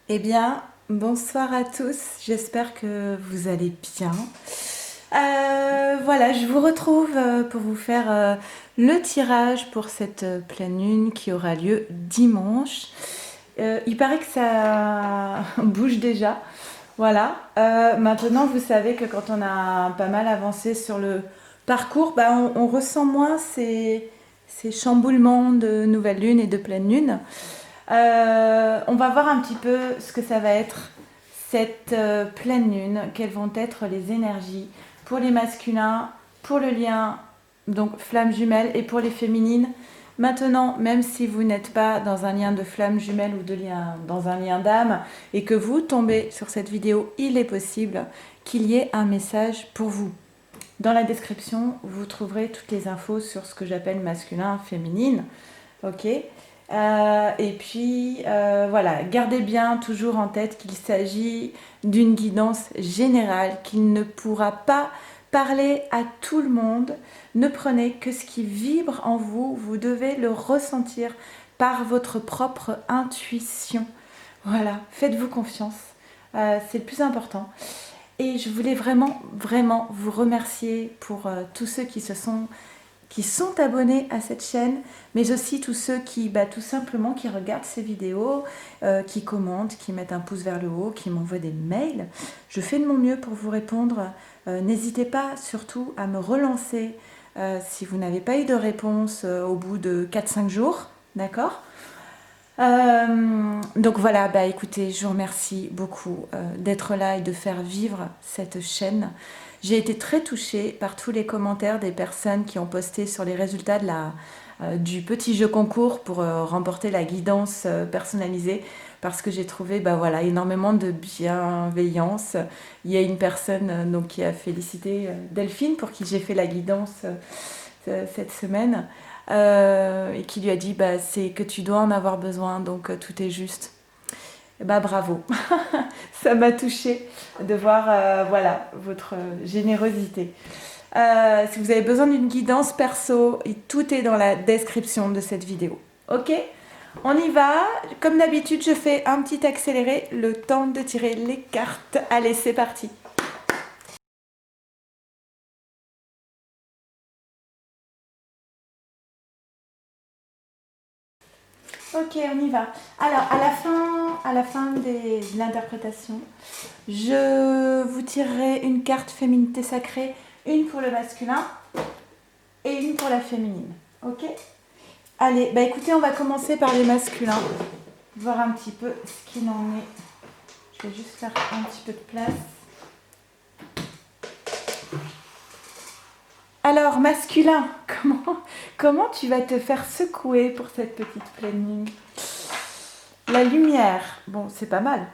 Eh bien, bonsoir à tous, j'espère que vous allez bien. Voilà, je vous retrouve pour vous faire le tirage pour cette pleine lune qui aura lieu dimanche. Il paraît que ça bouge déjà. Voilà. Maintenant, vous savez que quand on a pas mal avancé sur le parcours, bah, on ressent moins ces chamboulements de nouvelle lune et de pleine lune. On va voir un petit peu ce que ça va être cette pleine lune, quelles vont être les énergies pour les masculins, pour le lien, donc flamme jumelle, et pour les féminines. Maintenant, même si vous n'êtes pas dans un lien de flamme jumelle ou de lien, dans un lien d'âme, et que vous tombez sur cette vidéo, il est possible qu'il y ait un message pour vous. Dans la description, vous trouverez toutes les infos sur ce que j'appelle masculin, féminine. Ok. Et puis voilà, gardez bien toujours en tête qu'il s'agit d'une guidance générale, qu'il ne pourra pas parler à tout le monde. Ne prenez que ce qui vibre en vous, vous devez le ressentir par votre propre intuition. Voilà, faites-vous confiance, c'est le plus important. Et je voulais vraiment, vraiment vous remercier pour tous ceux qui sont abonnés à cette chaîne, mais aussi tous ceux qui, tout simplement, qui regardent ces vidéos, qui commentent, qui mettent un pouce vers le haut, qui m'envoient des mails. Je fais de mon mieux pour vous répondre. N'hésitez pas surtout à me relancer si vous n'avez pas eu de réponse au bout de 4-5 jours, d'accord. Donc voilà, écoutez, je vous remercie beaucoup d'être là et de faire vivre cette chaîne. J'ai été très touchée par tous les commentaires des personnes qui ont posté sur les résultats du petit jeu concours pour remporter la guidance personnalisée, parce que j'ai trouvé voilà, énormément de bienveillance. Il y a une personne donc, qui a félicité Delphine, pour qui j'ai fait la guidance cette semaine. Et qui lui a dit c'est que tu dois en avoir besoin, donc tout est juste. Et bravo. Ça m'a touchée de voir voilà, votre générosité. Si vous avez besoin d'une guidance perso, tout est dans la description de cette vidéo. Ok, on y va. Comme d'habitude, je fais un petit accéléré, le temps de tirer les cartes. Allez, c'est parti. Ok, on y va. Alors, à la fin de l'interprétation, je vous tirerai une carte féminité sacrée, une pour le masculin et une pour la féminine. Ok. Allez, écoutez, on va commencer par les masculins. Voir un petit peu ce qu'il en est. Je vais juste faire un petit peu de place. Alors, masculin, comment tu vas te faire secouer pour cette petite pleine lune? La lumière, bon, c'est pas mal.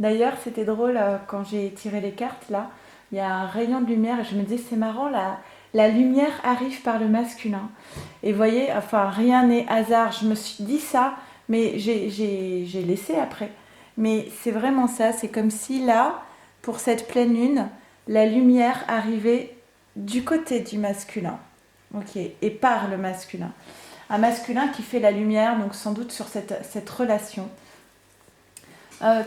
D'ailleurs, c'était drôle quand j'ai tiré les cartes, là, il y a un rayon de lumière et je me disais, c'est marrant, la lumière arrive par le masculin. Et vous voyez, enfin, rien n'est hasard. Je me suis dit ça, mais j'ai laissé après. Mais c'est vraiment ça, c'est comme si là, pour cette pleine lune, la lumière arrivait du côté du masculin. Ok, et par le masculin. Un masculin qui fait la lumière, donc sans doute sur cette relation,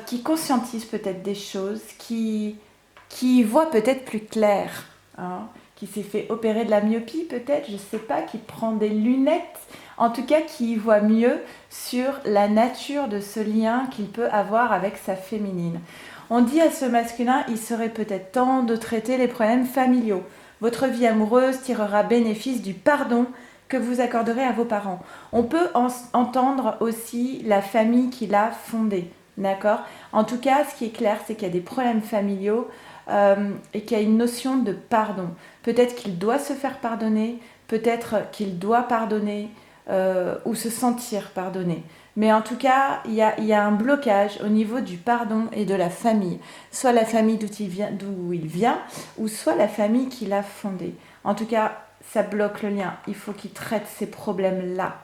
qui conscientise peut-être des choses, qui voit peut-être plus clair, hein, qui s'est fait opérer de la myopie peut-être, je ne sais pas, qui prend des lunettes, en tout cas qui voit mieux sur la nature de ce lien qu'il peut avoir avec sa féminine. On dit à ce masculin, il serait peut-être temps de traiter les problèmes familiaux. Votre vie amoureuse tirera bénéfice du pardon que vous accorderez à vos parents. On peut entendre aussi la famille qu'il a fondée. D'accord. En tout cas, ce qui est clair, c'est qu'il y a des problèmes familiaux et qu'il y a une notion de pardon. Peut-être qu'il doit se faire pardonner, peut-être qu'il doit pardonner ou se sentir pardonné. Mais en tout cas, il y a un blocage au niveau du pardon et de la famille. Soit la famille d'où il vient, ou soit la famille qu'il a fondée. En tout cas, ça bloque le lien. Il faut qu'il traite ces problèmes-là.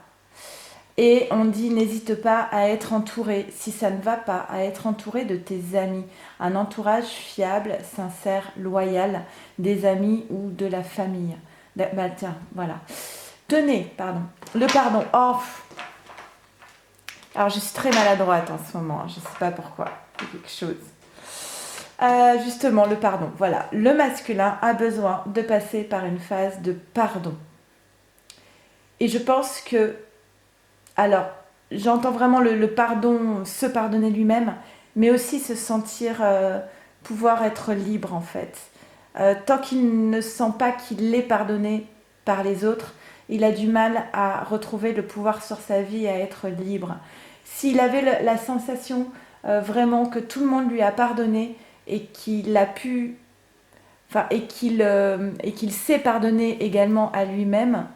Et on dit, n'hésite pas à être entouré, si ça ne va pas, à être entouré de tes amis. Un entourage fiable, sincère, loyal, des amis ou de la famille. Tiens, voilà. Tenez, pardon. Le pardon. Oh, Alors, je suis très maladroite en ce moment, je ne sais pas pourquoi, c'est quelque chose. Justement, le pardon. Voilà, le masculin a besoin de passer par une phase de pardon. Et je pense que, alors, j'entends vraiment le pardon, se pardonner lui-même, mais aussi se sentir, pouvoir être libre en fait. Tant qu'il ne sent pas qu'il est pardonné par les autres, il a du mal à retrouver le pouvoir sur sa vie et à être libre. S'il avait la sensation vraiment que tout le monde lui a pardonné et qu'il a pu, enfin, et qu'il s'est pardonné également à lui-même,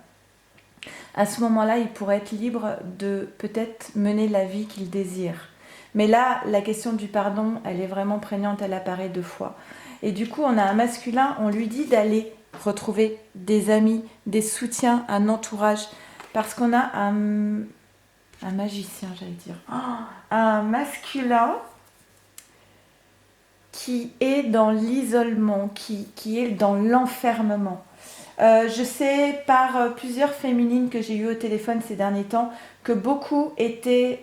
à ce moment-là, il pourrait être libre de peut-être mener la vie qu'il désire. Mais là, la question du pardon, elle est vraiment prégnante, elle apparaît 2 fois. Et du coup, on a un masculin, on lui dit d'aller retrouver des amis, des soutiens, un entourage, parce qu'on a un magicien, j'allais dire, un masculin qui est dans l'isolement, qui est dans l'enfermement. Je sais par plusieurs féminines que j'ai eues au téléphone ces derniers temps que beaucoup étaient,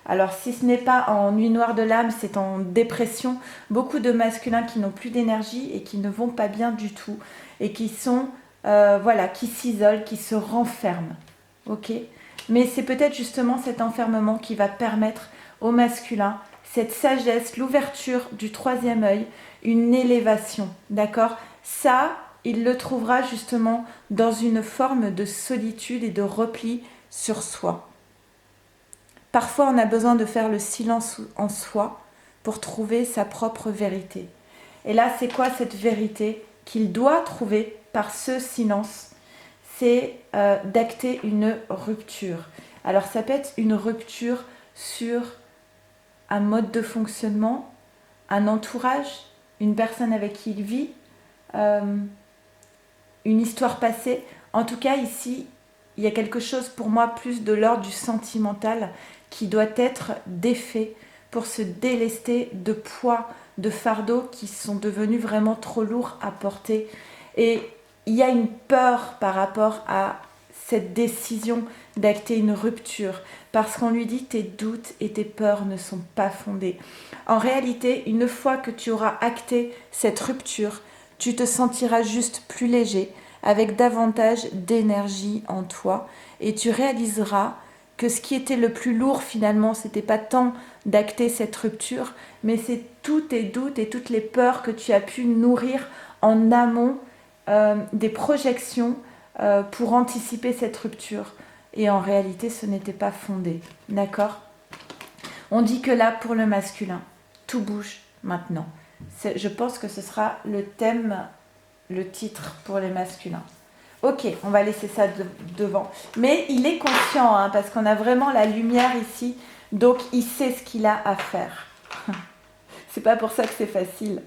alors si ce n'est pas en nuit noire de l'âme, c'est en dépression, beaucoup de masculins qui n'ont plus d'énergie et qui ne vont pas bien du tout et qui sont, voilà, qui s'isolent, qui se renferment. Ok ? Mais c'est peut-être justement cet enfermement qui va permettre au masculin cette sagesse, l'ouverture du 3e œil, une élévation. D'accord ? Ça, il le trouvera justement dans une forme de solitude et de repli sur soi. Parfois, on a besoin de faire le silence en soi pour trouver sa propre vérité. Et là, c'est quoi cette vérité qu'il doit trouver par ce silence ? C'est d'acter une rupture. Alors, ça peut être une rupture sur un mode de fonctionnement, un entourage, une personne avec qui il vit, une histoire passée. En tout cas, ici, il y a quelque chose pour moi plus de l'ordre du sentimental qui doit être défait pour se délester de poids, de fardeaux qui sont devenus vraiment trop lourds à porter. Et il y a une peur par rapport à cette décision d'acter une rupture parce qu'on lui dit tes doutes et tes peurs ne sont pas fondés. En réalité, une fois que tu auras acté cette rupture, tu te sentiras juste plus léger, avec davantage d'énergie en toi, et tu réaliseras que ce qui était le plus lourd finalement, c'était pas tant d'acter cette rupture, mais c'est tous tes doutes et toutes les peurs que tu as pu nourrir en amont des projections pour anticiper cette rupture. Et en réalité, ce n'était pas fondé. D'accord ? On dit que là, pour le masculin, tout bouge maintenant. Je pense que ce sera le thème, le titre pour les masculins. Ok, on va laisser ça devant. Mais il est conscient, hein, parce qu'on a vraiment la lumière ici, donc il sait ce qu'il a à faire. C'est pas pour ça que c'est facile.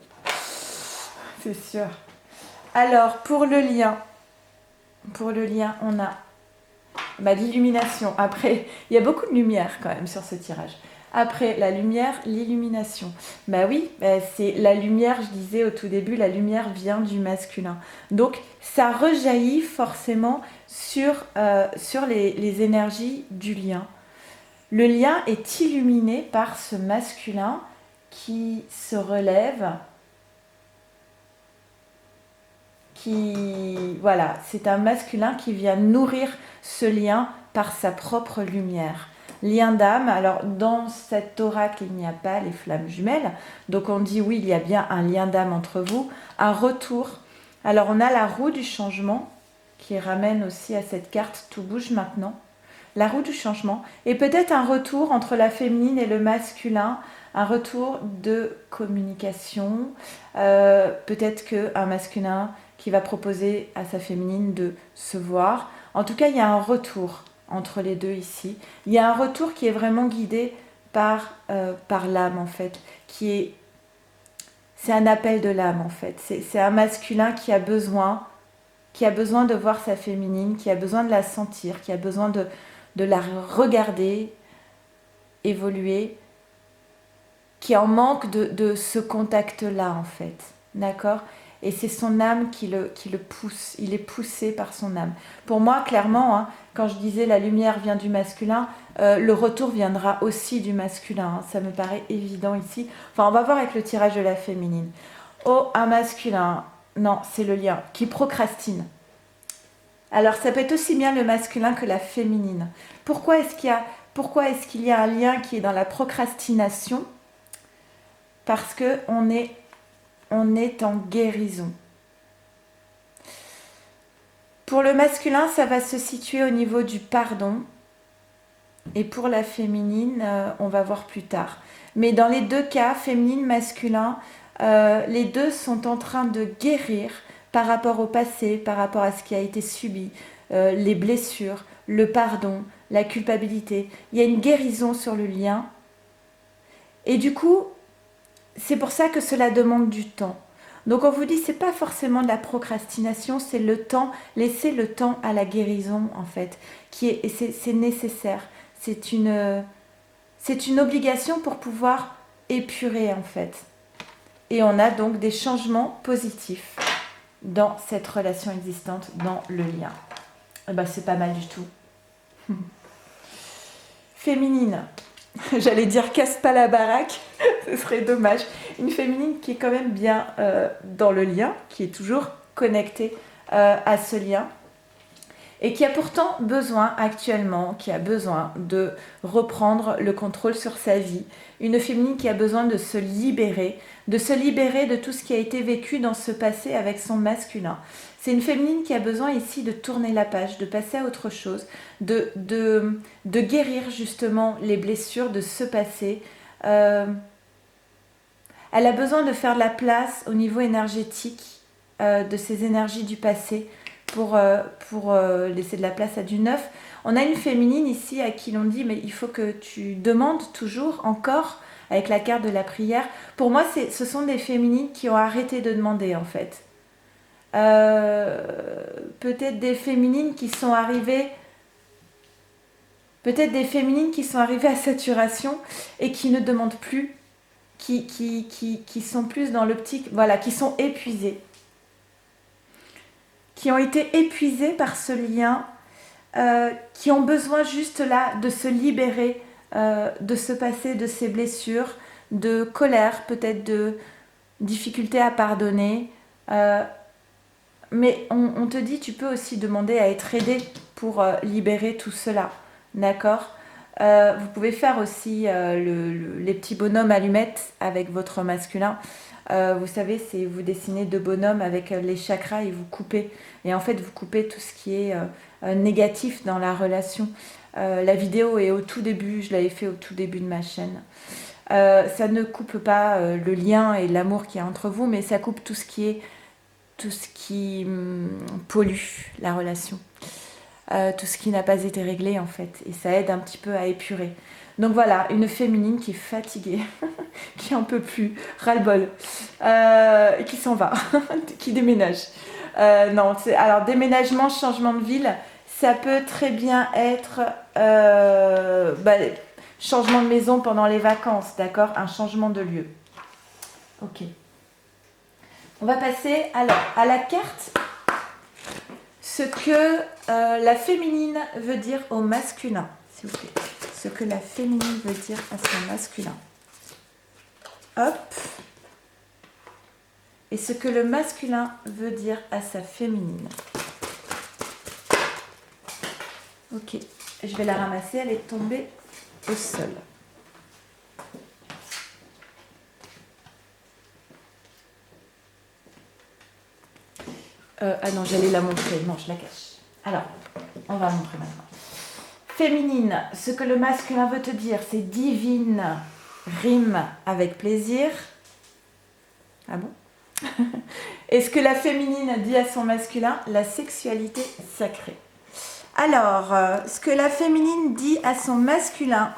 C'est sûr. Alors, pour le lien, on a l'illumination. Après, il y a beaucoup de lumière quand même sur ce tirage. Après la lumière, l'illumination. Oui, c'est la lumière, je disais au tout début, la lumière vient du masculin. Donc ça rejaillit forcément sur les énergies du lien. Le lien est illuminé par ce masculin qui se relève, voilà, c'est un masculin qui vient nourrir ce lien par sa propre lumière. Lien d'âme, alors dans cet oracle, il n'y a pas les flammes jumelles, donc on dit oui, il y a bien un lien d'âme entre vous, un retour. Alors on a la roue du changement qui ramène aussi à cette carte tout bouge maintenant, la roue du changement, et peut-être un retour entre la féminine et le masculin, un retour de communication, peut-être qu'un masculin qui va proposer à sa féminine de se voir. En tout cas, il y a un retour entre les deux ici. Il y a un retour qui est vraiment guidé par l'âme, en fait. C'est un appel de l'âme, en fait. C'est un masculin qui a besoin de voir sa féminine, qui a besoin de la sentir, qui a besoin de la regarder évoluer, qui en manque de ce contact-là, en fait. D'accord ? Et c'est son âme qui le pousse, il est poussé par son âme. Pour moi, clairement, hein, quand je disais la lumière vient du masculin, le retour viendra aussi du masculin. Hein, ça me paraît évident ici. Enfin, on va voir avec le tirage de la féminine. Oh, un masculin, non, c'est le lien, qui procrastine. Alors, ça peut être aussi bien le masculin que la féminine. Pourquoi est-ce qu'il y a un lien qui est dans la procrastination? Parce qu'on est en guérison. Pour le masculin, ça va se situer au niveau du pardon. Et pour la féminine, on va voir plus tard. Mais dans les deux cas, féminine, masculin, les deux sont en train de guérir par rapport au passé, par rapport à ce qui a été subi, les blessures, le pardon, la culpabilité. Il y a une guérison sur le lien. Et du coup, c'est pour ça que cela demande du temps. Donc on vous dit, c'est pas forcément de la procrastination, c'est le temps, laisser le temps à la guérison en fait, c'est nécessaire. C'est une obligation pour pouvoir épurer en fait. Et on a donc des changements positifs dans cette relation existante, dans le lien. Et ben, c'est pas mal du tout. Féminine. J'allais dire casse pas la baraque, ce serait dommage. Une féminine qui est quand même bien dans le lien, qui est toujours connectée à ce lien et qui a pourtant besoin actuellement, qui a besoin de reprendre le contrôle sur sa vie. Une féminine qui a besoin de se libérer de tout ce qui a été vécu dans ce passé avec son masculin. C'est une féminine qui a besoin ici de tourner la page, de passer à autre chose, de guérir justement les blessures de ce passé. Elle a besoin de faire de la place au niveau énergétique de ces énergies du passé pour laisser de la place à du neuf. On a une féminine ici à qui l'on dit mais il faut que tu demandes toujours encore avec la carte de la prière. Pour moi, ce sont des féminines qui ont arrêté de demander en fait. Peut-être des féminines qui sont arrivées à saturation et qui ne demandent plus, qui sont plus dans l'optique, voilà, qui sont épuisées, qui ont été épuisées par ce lien, qui ont besoin juste là de se libérer de ce passé, de ces blessures, de colère, peut-être de difficulté à pardonner. Mais on te dit, tu peux aussi demander à être aidé pour libérer tout cela, d'accord? Vous pouvez faire aussi les petits bonhommes allumettes avec votre masculin. Vous savez, c'est vous dessinez deux bonhommes avec les chakras et vous coupez. Et en fait, vous coupez tout ce qui est négatif dans la relation. La vidéo est au tout début, je l'avais fait au tout début de ma chaîne. Ça ne coupe pas le lien et l'amour qu'il y a entre vous, mais ça coupe tout ce qui pollue la relation, tout ce qui n'a pas été réglé en fait, et ça aide un petit peu à épurer. Donc voilà, une féminine qui est fatiguée, qui en peut plus, ras-le-bol, qui s'en va, qui déménage. Alors déménagement, changement de ville, ça peut très bien être changement de maison pendant les vacances, d'accord, un changement de lieu. Ok. On va passer alors à la carte, ce que la féminine veut dire au masculin, s'il vous plaît. Ce que la féminine veut dire à son masculin. Hop. Et ce que le masculin veut dire à sa féminine. Ok, je vais la ramasser, elle est tombée au sol. Ah non, j'allais la montrer. Non, je la cache. Alors, on va la montrer maintenant. Féminine, ce que le masculin veut te dire, c'est divine, rime avec plaisir. Ah bon? Et ce que la féminine dit à son masculin, la sexualité sacrée. Alors, ce que la féminine dit à son masculin,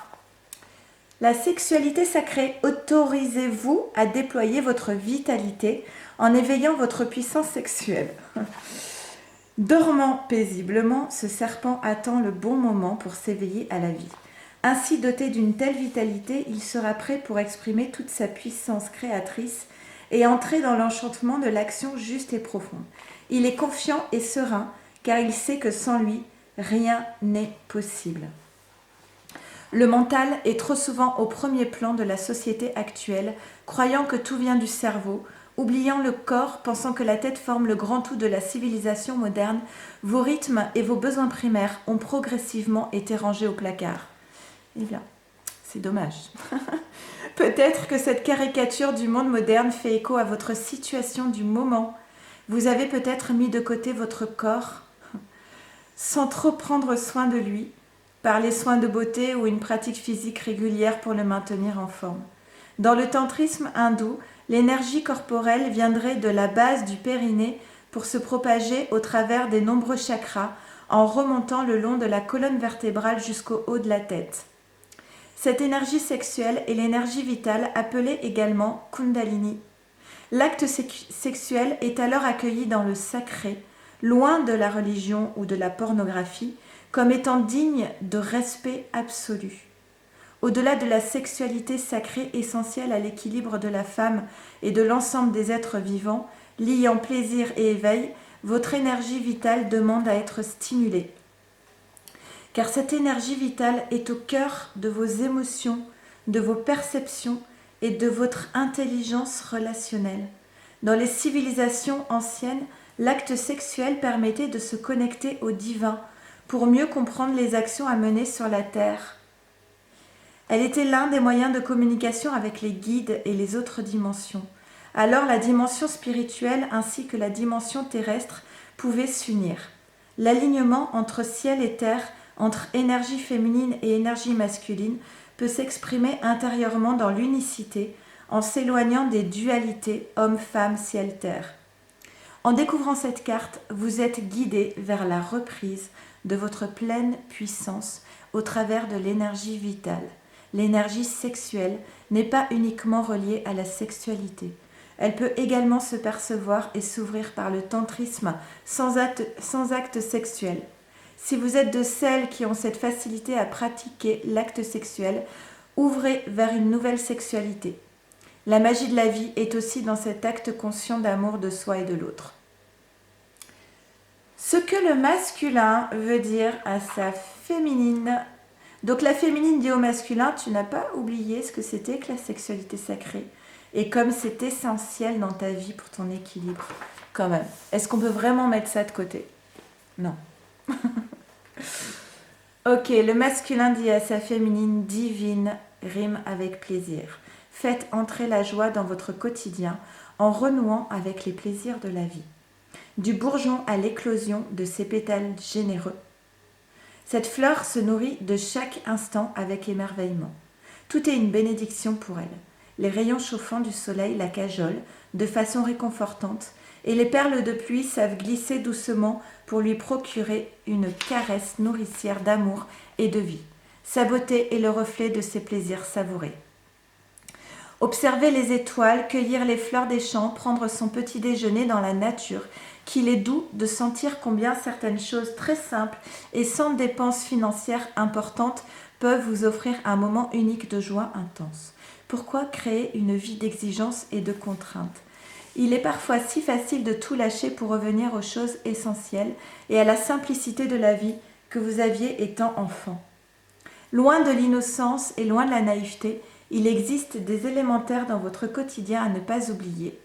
la sexualité sacrée, autorisez-vous à déployer votre vitalité en éveillant votre puissance sexuelle. Dormant paisiblement, ce serpent attend le bon moment pour s'éveiller à la vie. Ainsi doté d'une telle vitalité, il sera prêt pour exprimer toute sa puissance créatrice et entrer dans l'enchantement de l'action juste et profonde. Il est confiant et serein car il sait que sans lui, rien n'est possible. Le mental est trop souvent au premier plan de la société actuelle, croyant que tout vient du cerveau, oubliant le corps, pensant que la tête forme le grand tout de la civilisation moderne. Vos rythmes et vos besoins primaires ont progressivement été rangés au placard. Eh bien, c'est dommage. Peut-être que cette caricature du monde moderne fait écho à votre situation du moment. Vous avez peut-être mis de côté votre corps sans trop prendre soin de lui, par les soins de beauté ou une pratique physique régulière pour le maintenir en forme. Dans le tantrisme hindou, l'énergie corporelle viendrait de la base du périnée pour se propager au travers des nombreux chakras en remontant le long de la colonne vertébrale jusqu'au haut de la tête. Cette énergie sexuelle est l'énergie vitale appelée également Kundalini. L'acte sexuel est alors accueilli dans le sacré, loin de la religion ou de la pornographie, comme étant digne de respect absolu. Au-delà de la sexualité sacrée essentielle à l'équilibre de la femme et de l'ensemble des êtres vivants, liant plaisir et éveil, votre énergie vitale demande à être stimulée. Car cette énergie vitale est au cœur de vos émotions, de vos perceptions et de votre intelligence relationnelle. Dans les civilisations anciennes, l'acte sexuel permettait de se connecter au divin pour mieux comprendre les actions à mener sur la terre. Elle était l'un des moyens de communication avec les guides et les autres dimensions. Alors la dimension spirituelle ainsi que la dimension terrestre pouvaient s'unir. L'alignement entre ciel et terre, entre énergie féminine et énergie masculine, peut s'exprimer intérieurement dans l'unicité, en s'éloignant des dualités homme-femme, ciel-terre. En découvrant cette carte, vous êtes guidé vers la reprise de votre pleine puissance au travers de l'énergie vitale. L'énergie sexuelle n'est pas uniquement reliée à la sexualité. Elle peut également se percevoir et s'ouvrir par le tantrisme sans acte sexuel. Si vous êtes de celles qui ont cette facilité à pratiquer l'acte sexuel, ouvrez vers une nouvelle sexualité. La magie de la vie est aussi dans cet acte conscient d'amour de soi et de l'autre. Ce que le masculin veut dire à sa féminine. Donc la féminine dit au masculin, tu n'as pas oublié ce que c'était que la sexualité sacrée et comme c'est essentiel dans ta vie pour ton équilibre. Quand même. Est-ce qu'on peut vraiment mettre ça de côté? Non. Ok, le masculin dit à sa féminine divine, rime avec plaisir. Faites entrer la joie dans votre quotidien en renouant avec les plaisirs de la vie. Du bourgeon à l'éclosion de ses pétales généreux. Cette fleur se nourrit de chaque instant avec émerveillement. Tout est une bénédiction pour elle. Les rayons chauffants du soleil la cajolent de façon réconfortante et les perles de pluie savent glisser doucement pour lui procurer une caresse nourricière d'amour et de vie. Sa beauté est le reflet de ses plaisirs savourés. Observer les étoiles, cueillir les fleurs des champs, prendre son petit déjeuner dans la nature, qu'il est doux de sentir combien certaines choses très simples et sans dépenses financières importantes peuvent vous offrir un moment unique de joie intense. Pourquoi créer une vie d'exigence et de contraintes ? Il est parfois si facile de tout lâcher pour revenir aux choses essentielles et à la simplicité de la vie que vous aviez étant enfant. Loin de l'innocence et loin de la naïveté, il existe des élémentaires dans votre quotidien à ne pas oublier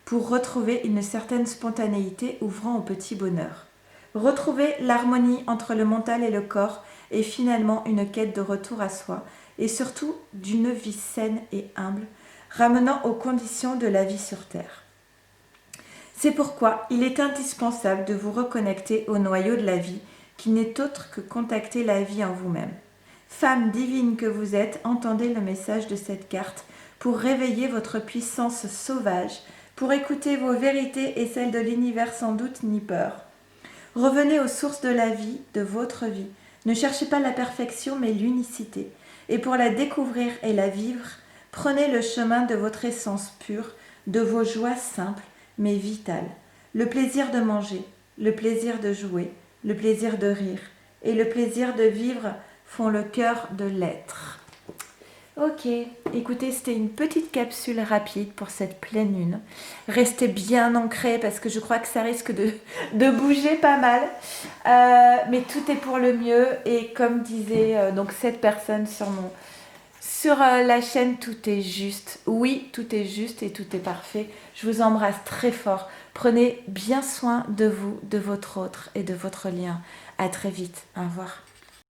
pour retrouver une certaine spontanéité ouvrant au petit bonheur. Retrouver l'harmonie entre le mental et le corps est finalement une quête de retour à soi et surtout d'une vie saine et humble, ramenant aux conditions de la vie sur Terre. C'est pourquoi il est indispensable de vous reconnecter au noyau de la vie qui n'est autre que contacter la vie en vous-même. Femme divine que vous êtes, entendez le message de cette carte pour réveiller votre puissance sauvage, pour écouter vos vérités et celles de l'univers sans doute ni peur. Revenez aux sources de la vie, de votre vie. Ne cherchez pas la perfection mais l'unicité. Et pour la découvrir et la vivre, prenez le chemin de votre essence pure, de vos joies simples mais vitales. Le plaisir de manger, le plaisir de jouer, le plaisir de rire et le plaisir de vivre font le cœur de l'être. Ok, écoutez, c'était une petite capsule rapide pour cette pleine lune. Restez bien ancrés parce que je crois que ça risque de bouger pas mal. Mais tout est pour le mieux et comme disait donc cette personne sur la chaîne, tout est juste. Oui, tout est juste et tout est parfait. Je vous embrasse très fort. Prenez bien soin de vous, de votre autre et de votre lien. À très vite. Au revoir.